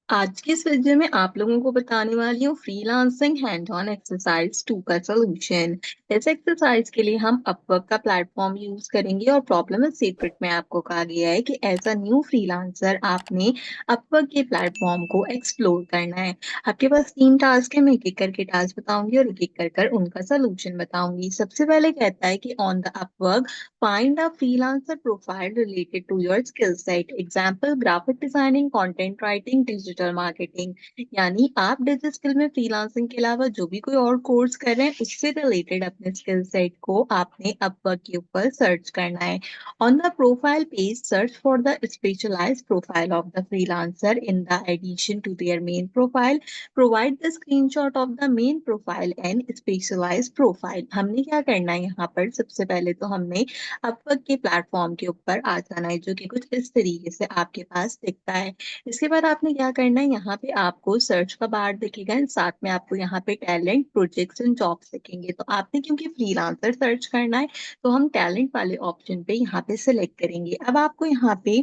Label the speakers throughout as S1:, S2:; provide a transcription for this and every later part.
S1: आज की इस वीडियो में आप लोगों को बताने वाली हूँ फ्रीलांसिंग हैंड ऑन एक्सरसाइज 2 का सॉल्यूशन। इस एक्सरसाइज के लिए हम अपवर्क का प्लेटफॉर्म यूज करेंगे और प्रॉब्लम इज सीक्रेट में आपको कहा गया है कि एज अ न्यू फ्रीलांसर आपने अपवर्क के प्लेटफॉर्म को एक्सप्लोर करना है। आपके पास 3 टास्क है, मैं एक-एक करके टास्क बताऊंगी और एक-एक कर उनका सॉल्यूशन बताऊंगी। सबसे पहले कहता है कि on the Upwork find a freelancer profile related to your skill set. Example, graphic designing, content writing, digital marketing. यानी आप डिजिटल स्किल में फ्रीलांसिंग के अलावा जो भी कोई और कोर्स कर रहे हैं उससे रिलेटेड अपने स्किल सेट को आपने अपवर्क के ऊपर सर्च करना है। On the profile page search for the specialised profile of the freelancer in the edition to their main profile. Provide the screenshot of the main profile and specialised profile. हमने क्या करना है यहाँ पर, सबसे पहले तो हमने अपवर्क के प्लेटफॉर्म के ऊपर आ जाना है, जो कि कुछ इस तरीके से आपके पास दिखता है। इसके बाद आपने क्या करना है, यहाँ पे आपको सर्च का बार दिखेगा एंड साथ में आपको यहाँ पे टैलेंट, प्रोजेक्ट्स एंड जॉब्स दिखेंगे। तो आपने क्योंकि फ्रीलांसर सर्च करना है तो हम टैलेंट वाले ऑप्शन पे यहाँ पे सिलेक्ट करेंगे। अब आपको यहाँ पे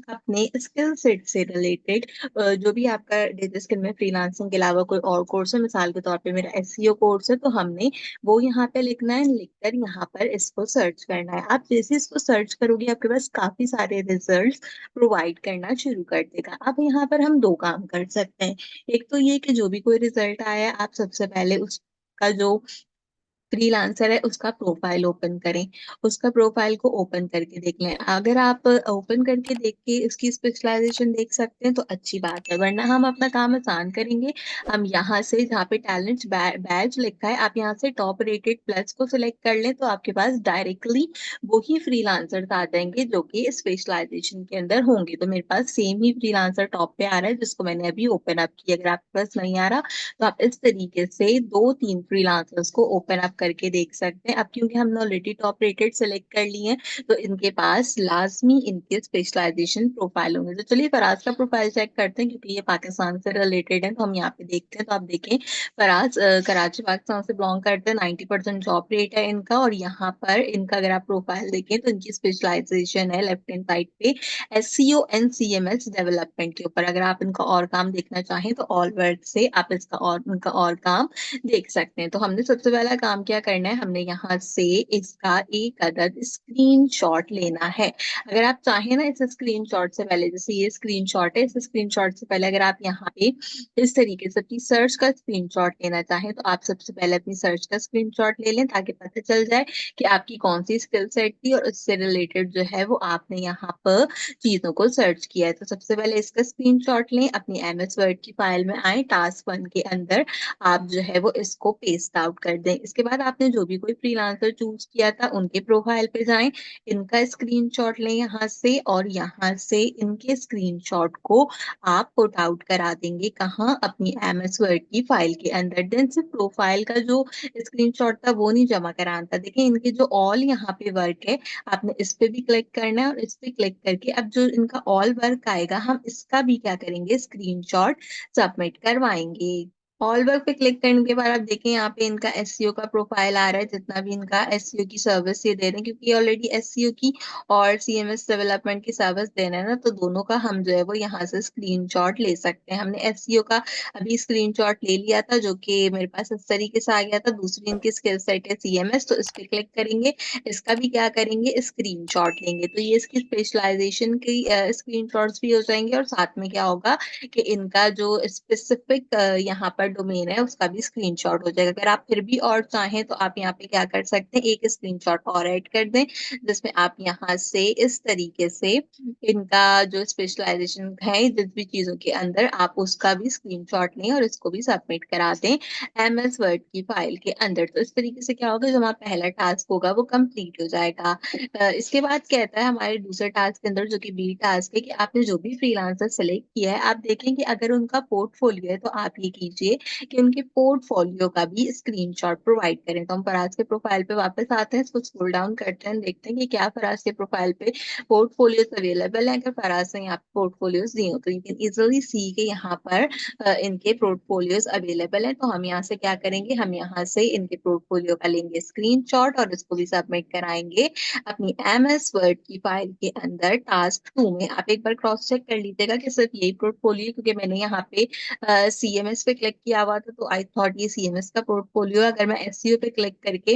S1: अपने स्किल सेट से रिलेटेड जो भी आपका डिजिटल स्किल में फ्रीलांसिंग के अलावा कोई और कोर्स है, मिसाल के तौर पे मेरा एसईओ कोर्स है, तो हमने वो यहाँ पे लिखना है, लिखकर यहाँ पर इसको सर्च करना है। आप जैसे इसको सर्च करोगे आपके पास काफी सारे रिजल्ट्स प्रोवाइड करना शुरू कर देगा। अब यहाँ पर हम 2 काम कर सकते हैं। एक तो ये कि जो भी कोई रिजल्ट आया है आप सबसे पहले उसका जो फ्रीलांसर है उसका प्रोफाइल ओपन करें, उसका प्रोफाइल को ओपन करके देख लें। अगर आप ओपन करके देख के इसकी स्पेशलाइजेशन देख सकते हैं तो अच्छी बात है, वरना हम अपना काम आसान करेंगे। हम यहाँ से जहाँ पे टैलेंट बैच लिखा है, आप यहाँ से टॉप रेटेड प्लस को सिलेक्ट कर लें तो आपके पास डायरेक्टली वही फ्रीलांसर्स आ जाएंगे जो कि स्पेशलाइजेशन के अंदर होंगे। तो मेरे पास सेम ही फ्रीलांसर टॉप पे आ रहा है जिसको मैंने अभी ओपन अप किया। अगर आपके पास नहीं आ रहा तो आप इस तरीके से 2-3 फ्रीलांसर्स को ओपन अप करके देख सकते हैं। अब क्योंकि हमने ऑलरेडी टॉप रेटेड सेलेक्ट कर लिए हैं तो इनके पास लाजमी इनके स्पेशलाइजेशन प्रोफाइल होंगे। तो चलिए फराज का प्रोफाइल चेक करते हैं, क्योंकि ये पाकिस्तान से रिलेटेड है तो हम यहाँ पे देखते हैं। तो आप देखें, फराज कराची पाकिस्तान से बिलोंग करते हैं, 90% जॉब रेट है इनका। और यहाँ पर इनका अगर आप प्रोफाइल देखें तो इनकी स्पेशलाइजेशन है लेफ्ट हैंड साइड पे एसईओ एंड सीएमएस डेवलपमेंट के ऊपर। अगर आप इनका और काम देखना चाहें तो ऑल वर्ड से आप इसका और उनका और काम देख सकते हैं। तो हमने सबसे पहला काम क्या करना है, हमने यहाँ से इसका एक अदद स्क्रीनशॉट लेना है। अगर आप चाहें ना, इस स्क्रीनशॉट से पहले, जैसे ये स्क्रीनशॉट है, इस स्क्रीनशॉट से पहले अगर आप यहाँ पे इस तरीके से अपनी सर्च का स्क्रीनशॉट लेना चाहें तो आप सबसे पहले अपनी सर्च का स्क्रीनशॉट ले लें, ताकि पता चल जाए कि आपकी कौन सी स्किल सेट थी और उससे रिलेटेड जो है वो आपने यहाँ पर चीजों को सर्च किया है। तो सबसे पहले इसका स्क्रीनशॉट लें, अपनी एमएस वर्ड की फाइल में आए, टास्क 1 के अंदर आप जो है वो इसको पेस्ट आउट कर दें। इसके बाद आपने जो भी कोई फ्रीलांसर चूज किया था उनके प्रोफाइल पे जाएं, इनका स्क्रीनशॉट लें यहाँ से, और यहाँ से इनके स्क्रीनशॉट को आप पुट आउट करा देंगे कहाँ, अपनी एमएस वर्ड की फाइल के अंदर। देन सिर्फ प्रोफाइल का जो स्क्रीनशॉट था वो नहीं जमा कराना था। देखिए इनके जो ऑल यहाँ पे वर्क है, आपने इस पे भी क्लिक करना है और इस पे क्लिक करके अब जो इनका ऑल वर्क आएगा हम इसका भी क्या करेंगे, स्क्रीनशॉट सबमिट करवाएंगे। ऑल वर्क पे क्लिक करने के बाद आप देखें यहाँ पे इनका एसईओ का प्रोफाइल आ रहा है, जितना भी इनका एसईओ की सर्विस ये दे रहे हैं, क्योंकि ये ऑलरेडी एसईओ की और सीएमएस डेवलपमेंट की सर्विस दे रहे हैं ना, तो दोनों का हम जो है वो यहाँ से स्क्रीनशॉट ले सकते हैं। हमने एसईओ का अभी स्क्रीनशॉट ले लिया था जो कि मेरे पास इस तरीके से आ गया था। दूसरी इनकी स्किल सेट है सीएमएस, तो इस पे क्लिक करेंगे, इसका भी क्या करेंगे, स्क्रीनशॉट लेंगे। तो ये इसकी स्पेशलाइजेशन की स्क्रीनशॉट्स भी हो जाएंगे और साथ में क्या होगा कि इनका जो स्पेसिफिक यहाँ पर डोमेन है उसका भी स्क्रीनशॉट हो जाएगा। अगर आप फिर भी और चाहें तो आप यहाँ पे क्या कर सकते हैं, एक स्क्रीनशॉट और ऐड कर दें, जिसमें आप यहाँ से इस तरीके से इनका जो स्पेशलाइजेशन है जिस भी चीजों के अंदर, आप उसका भी स्क्रीनशॉट लें और इसको भी सबमिट करा दें एमएस वर्ड की फाइल के अंदर। तो इस तरीके से क्या होगा, जो हमारा पहला टास्क होगा वो कंप्लीट हो जाएगा। इसके बाद कहता है हमारे दूसरे टास्क के अंदर, जो कि बी टास्क है, कि आपने जो भी फ्रीलांसर सेलेक्ट किया है आप देखें कि अगर उनका पोर्टफोलियो है तो आप ये कीजिए करेंगे कि उनके पोर्टफोलियो का भी स्क्रीनशॉट प्रोवाइड करें। तो हम फराज के प्रोफाइल पे वापस आते हैं, इसको स्क्रॉल डाउन करते हैं, देखते हैं कि क्या फराज के प्रोफाइल पे पोर्टफोलियोज अवेलेबल है। अगर फराज ने यहाँ पे पोर्टफोलियोज दिए हो तो यू कैन इजिली सी के यहाँ पर इनके पोर्टफोलियोज अवेलेबल है। तो हम यहाँ से क्या करेंगे, हम यहाँ से इनके पोर्टफोलियो का लेंगे स्क्रीनशॉट और इसको भी सबमिट कराएंगे अपनी MS वर्ड की फाइल के अंदर टास्क 2 में। आप एक बार क्रॉस चेक कर लीजिएगा कि सिर्फ यही पोर्टफोलियो, क्योंकि मैंने यहाँ पे CMS पे क्लिक किया हुआ था तो आई थॉट ये CMS का पोर्टफोलियो। अगर मैं SEO पे क्लिक करके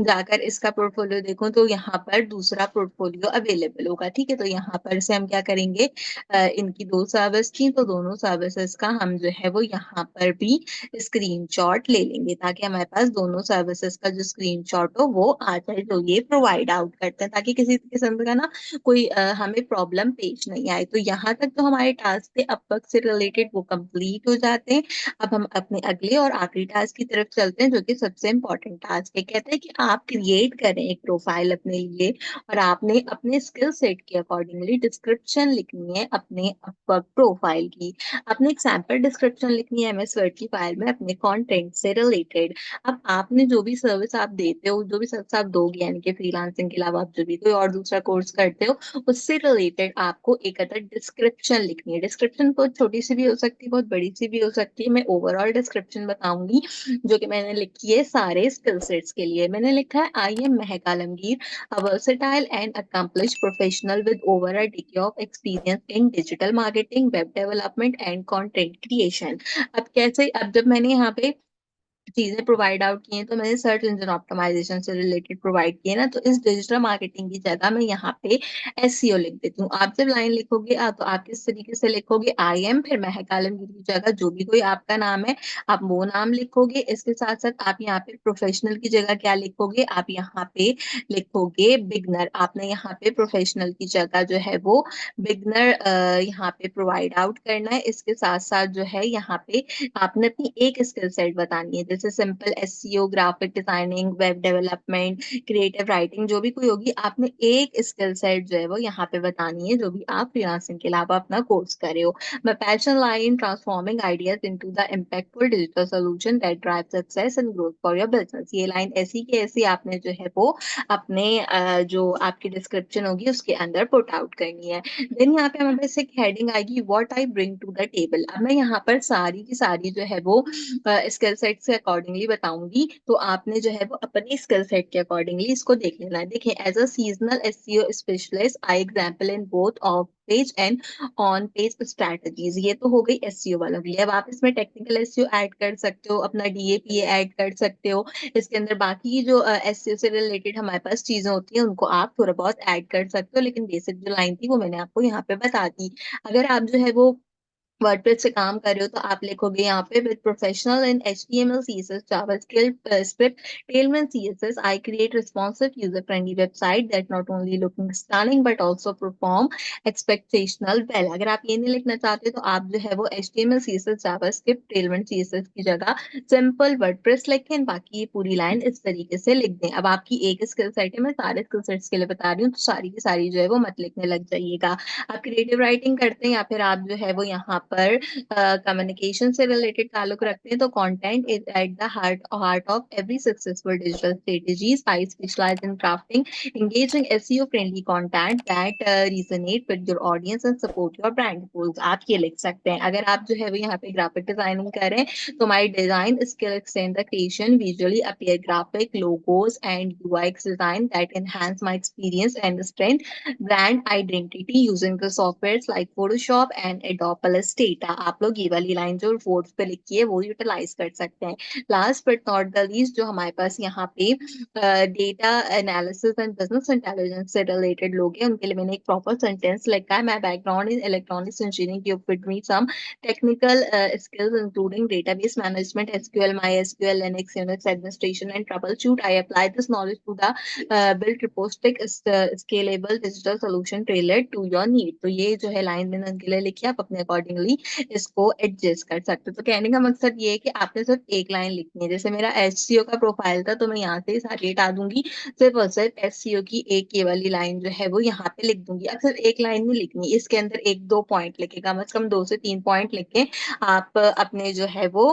S1: जाकर इसका पोर्टफोलियो देखूं तो यहाँ पर दूसरा पोर्टफोलियो अवेलेबल होगा। ठीक है, तो यहाँ पर से हम क्या करेंगे, इनकी दो सर्विस थी तो दोनों सर्विसेज का हम जो है वो यहाँ पर भी स्क्रीनशॉट ले लेंगे ताकि हमारे पास दोनों सर्विसेज का जो स्क्रीनशॉट हो वो आ जाए, जो ये प्रोवाइड आउट करते हैं, ताकि किसी किस्म का ना कोई हमें प्रॉब्लम पेश नहीं आए। तो यहाँ तक तो हमारे टास्क थे अपवर्क से रिलेटेड, वो कंप्लीट हो जाते हैं। अब हम अपने अगले और आखिरी टास्क की तरफ चलते हैं, जो कि सबसे इम्पोर्टेंट टास्क है। कहते हैं कि आप क्रिएट करें एक प्रोफाइल अपने लिए और आपने अपने स्किल सेट के अकॉर्डिंगली डिस्क्रिप्शन लिखनी है अपने अपवर्क प्रोफाइल की। आपने एक सैंपल डिस्क्रिप्शन लिखनी है MS वर्ड की फाइल में अपने कंटेंट से रिलेटेड। अब आपने जो भी सर्विस आप देते हो, जो भी सर्विस आप दोगे, यानी कि फ्रीलांसिंग के अलावा आप जो भी कोई और दूसरा कोर्स करते हो, उससे रिलेटेड आपको एक अदर डिस्क्रिप्शन लिखनी है। डिस्क्रिप्शन बहुत छोटी सी भी हो सकती है, बहुत बड़ी सी भी हो सकती है। मैं ओवरऑल डिस्क्रिप्शन बताऊंगी जो कि मैंने लिखी है सारे स्किल सेट्स के लिए। मैंने लिखा है, I am Mahak Alamgir, a versatile and accomplished professional with over a decade of experience in digital marketing, web development and content creation। अब कैसे, अब जब मैंने यहाँ पे चीजें प्रोवाइड आउट की हैं तो मैंने सर्च इंजन ऑप्टिमाइजेशन से रिलेटेड प्रोवाइड किए ना, तो इस डिजिटल मार्केटिंग की जगह मैं यहाँ पे SEO लिख देती हूँ। आप जब लाइन लिखोगे तो आप किस तरीके से लिखोगे, आई एम, फिर महक आलमगीर की जगह जो भी कोई आपका नाम है आप वो नाम लिखोगे। इसके साथ साथ आप यहाँ पे प्रोफेशनल की जगह क्या लिखोगे, आप यहाँ पे लिखोगे बिगनर। आपने यहाँ पे प्रोफेशनल की जगह जो है वो बिगनर यहाँ पे प्रोवाइड आउट करना है। इसके साथ साथ जो है यहाँ पे आपने अपनी एक स्किल सेट बतानी है, जैसे simple SEO, graphic designing, web development, creative writing, जो भी कोई होगी आपने एक स्किल सेट जो है वो यहाँ पे बतानी है, जो भी आप फ्रीलांसिंग के अलावा अपना कोर्स कर रहे हो। My passion lie in transforming ideas into the impactful digital solution that drive success and growth for your business। ये लाइन ऐसी की ऐसी आपने जो है वो अपने जो आपकी डिस्क्रिप्शन होगी उसके अंदर पुट आउट करनी है। देन यहाँ पे हमारे पास एक हेडिंग आएगी, what I bring to the table. अब मैं यहाँ पर सारी की सारी जो है वो स्किल सेट से अकॉर्डिंगली बताऊंगी, तो आपने जो है वो अपनी स्किल सेट के अकॉर्डिंगली इसको देख लेना है। देखिए, as a seasonal SEO specialist I example in both off page and on page strategies. ये तो हो गई SEO वालों के लिए। अब आप इसमें टेक्निकल SEO ऐड कर सकते हो, अपना DAPA ऐड कर सकते हो। इसके अंदर बाकी की जो SEO से रिलेटेड हमारे पास चीजें होती हैं उनको आप थोड़ा बहुत ऐड कर सकते हो, लेकिन बेसिक जो लाइन थी वो मैंने आपको यहाँ पे बता दी। अगर आप जो है वो वर्डप्रेस से काम कर रहे हो तो आप लिखोगे यहाँ पे, with professional in HTML CSS JavaScript script टेलमेंट CSS I create responsive user friendly website that not only looking stunning but also perform exceptional well. अगर आप ये नहीं लिखना चाहते तो आप जो है वो HTML CSS जावास्क्रिप्ट टेलमेंट CSS की जगह सिंपल वर्डप्रेस लिखें, बाकी ये पूरी लाइन इस तरीके से लिख दें। अब आपकी एक स्किल सेट है, मैं सारे स्किल सेट्स के लिए बता रही हूँ, तो सारी की सारी जो है वो मत लिखने लग जाइएगा। आप क्रिएटिव राइटिंग करते हैं या फिर आप जो है वो यहाँ पर कम्युनिकेशन से रिलेटेड ताल्लुक रखते हैं, तो content is at the heart of every successful digital strategies. I specialise in crafting engaging SEO friendly content that resonate with your audience and support your brand goals। आप ये लिख सकते हैं। अगर आप जो है वो यहाँ पे ग्राफिक डिजाइनिंग करें तो my design skill extend the creation visually appear graphic logos and UX design that enhance my experience and strength brand identity using the softwares like Photoshop and Adobe Illustrator। आप लोग ये वाली line जो board पे लिखी है वो utilise कर सकते हैं। Last but not the least, जो हमारे पास यहाँ पे data analysis and business intelligence से रिलेटेड लोग हैं उनके लिए मैंने एक प्रॉपर सेंटेंस लिखा है। My background in electronics engineering give with me some technical skills including database management, SQL, MySQL, Linux, Unix administration and troubleshoot। I apply this knowledge to the build robotic scalable digital solution tailored to your need। तो ये जो है line मैंने उनके लिए लिखी है, आप अपने अकॉर्डिंगली इसको एडजस्ट कर सकते हो। तो कहने का मकसद ये है कि आपने सिर्फ एक लाइन लिखनी है। जैसे मेरा SEO का प्रोफाइल था तो मैं यहाँ से ही सारी हटा दूंगी, सिर्फ और सिर्फ SEO की एक ये वाली लाइन जो है वो यहाँ पे लिख दूंगी। अब सिर्फ एक लाइन नहीं लिखनी, इसके अंदर एक दो पॉइंट लिखे, कम से कम 2 से 3 पॉइंट लिखे आप अपने जो है वो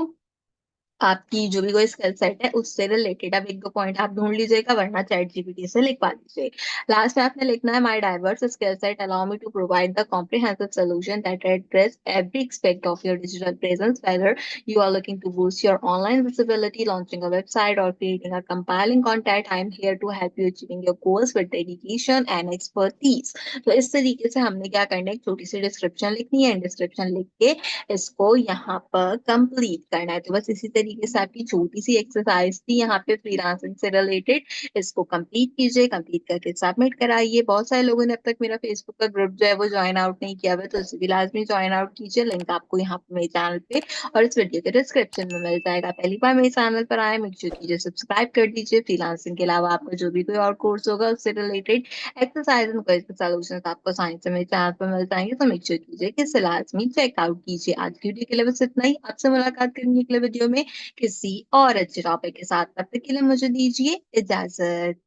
S1: आपकी जो भी कोई स्किल सेट है उससे रिलेटेड अब 1-2 पॉइंट आप ढूँढ लीजिएगा वरना चैट जीपीटी से लिखवा लीजिए। लास्ट में आपने लिखना है my diverse skill set allow me to provide the comprehensive solution that address every aspect of your digital presence whether you are looking to boost your online visibility, launching a website or creating a compelling content. I am here to help you achieving your goals with dedication and expertise. तो इस तरीके से हमने क्या करना है एक छोटी सी डिस्क्रिप्शन लिखनी है डिस्क्रिप्शन लिख के इसको यहाँ पर कंप्लीट करना है। तो बस इसी तरीके से आपकी छोटी सी एक्सरसाइज थी यहाँ पे फ्रीलांसिंग से रिलेटेड। इसको कंप्लीट कीजिए, कंप्लीट करके सबमिट कराइए। बहुत सारे लोगों ने अब तक मेरा फेसबुक का ग्रुप जो है वो ज्वाइन आउट नहीं किया हुआ है, तो उसे भी लाजमी ज्वाइन आउट कीजिए। लिंक आपको यहाँ पे मेरे चैनल पे और इस वीडियो के डिस्क्रिप्शन में मिल जाएगा। पहली बार मेरे चैनल पर आए मेक श्योर कीजिए सब्सक्राइब कर दीजिए। फ्रीलांसिंग के अलावा आपका जो भी कोई और कोर्स होगा उससे रिलेटेड एक्सरसाइज एंड क्विज के सॉल्यूशंस आपको आसानी से मेरे चैनल पर मिल जाएंगे, तो मेक श्योर कीजिए कि इसे लाजमी चेकआउट कीजिए। आज की वीडियो के लिए बस इतना ही। आपसे मुलाकात करेंगे अगले वीडियो में किसी और अच्छे टॉपिक के साथ। तब तक के लिए मुझे दीजिए इजाजत।